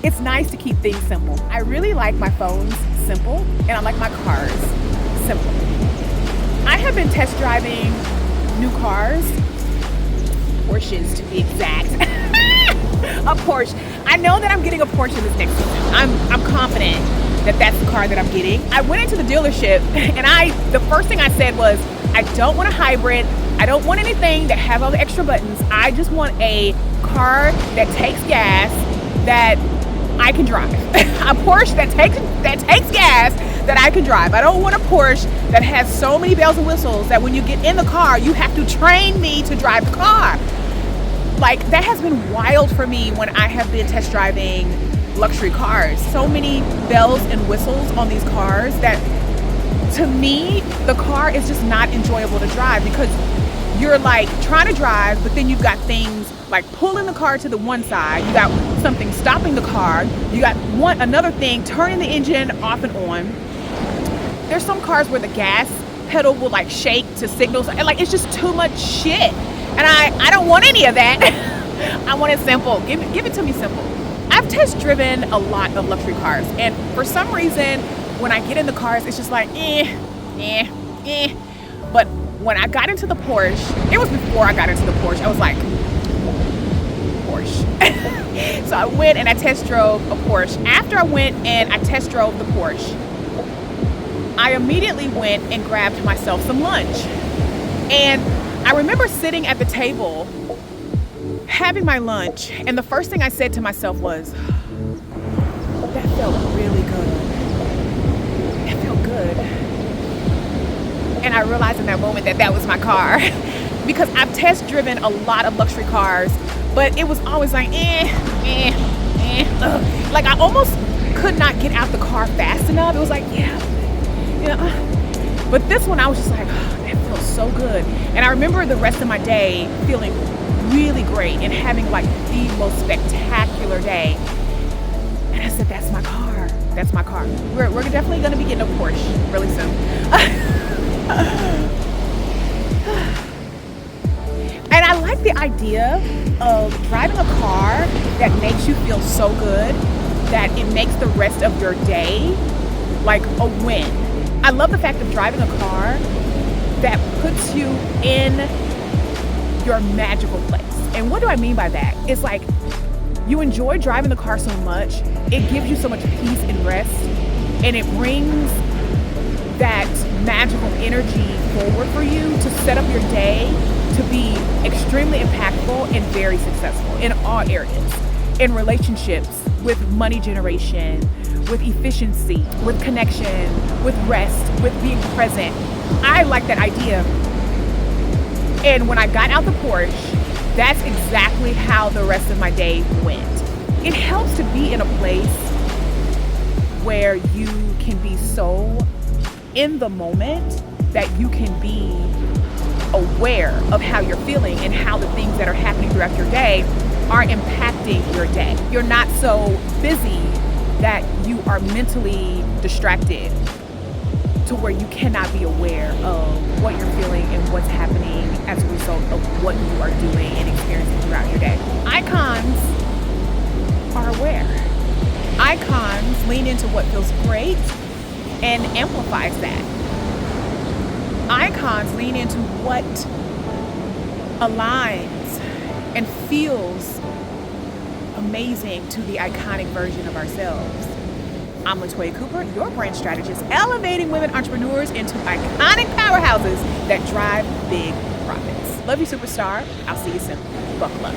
It's nice to keep things simple. I really like my phones simple, and I like my cars simple. I have been test driving new cars, Porsches to be exact. A Porsche. I know that I'm getting a Porsche this next season. I'm confident that that's the car that I'm getting. I went into the dealership and the first thing I said was, I don't want a hybrid. I don't want anything that has all the extra buttons. I just want a car that takes gas that I can drive. A Porsche that takes gas that I can drive. I don't want a Porsche that has so many bells and whistles that when you get in the car, you have to train me to drive the car. Like, that has been wild for me when I have been test driving luxury cars. So many bells and whistles on these cars that, to me, the car is just not enjoyable to drive because you're like trying to drive, but then you've got things like pulling the car to the one side, you got something stopping the car, you got another thing turning the engine off and on. There's some cars where the gas pedal will like shake to signals, and like it's just too much shit. And I don't want any of that. I want it simple. Give it to me simple. I've test driven a lot of luxury cars, and for some reason, when I get in the cars, it's just like, But when I got into the Porsche, it was before I got into the Porsche, I was like, Porsche. So I went and I test drove a Porsche. After I went and I test drove the Porsche, I immediately went and grabbed myself some lunch. And I remember sitting at the table, having my lunch, and the first thing I said to myself was, that felt really good. It felt good. And I realized in that moment that that was my car. Because I've test driven a lot of luxury cars, but it was always like, Like I almost could not get out the car fast enough. It was like, But this one I was just like, that feels so good. And I remember the rest of my day feeling really great and having like the most spectacular day. And I said, that's my car. That's my car. We're definitely gonna be getting a Porsche really soon. And I like the idea of driving a car that makes you feel so good that it makes the rest of your day like a win. I love the fact of driving a car that puts you in your magical place. And what do I mean by that? It's like you enjoy driving the car so much, it gives you so much peace and rest, and it brings that magical energy forward for you to set up your day to be extremely impactful and very successful in all areas. In relationships, with money generation, with efficiency, with connection, with rest, with being present. I like that idea. And when I got out the Porsche, that's exactly how the rest of my day went. It helps to be in a place where you can be so in the moment that you can be aware of how you're feeling and how the things that are happening throughout your day are impacting your day. You're not so busy that you are mentally distracted to where you cannot be aware of what you're feeling and what's happening as a result of what you are doing and experiencing throughout your day. Icons are aware. Icons lean into what feels great and amplifies that. Icons lean into what aligns and feels amazing to the iconic version of ourselves. I'm Latoya Cooper, your brand strategist, elevating women entrepreneurs into iconic powerhouses that drive big profits. Love you, superstar. I'll see you soon. Buckle up.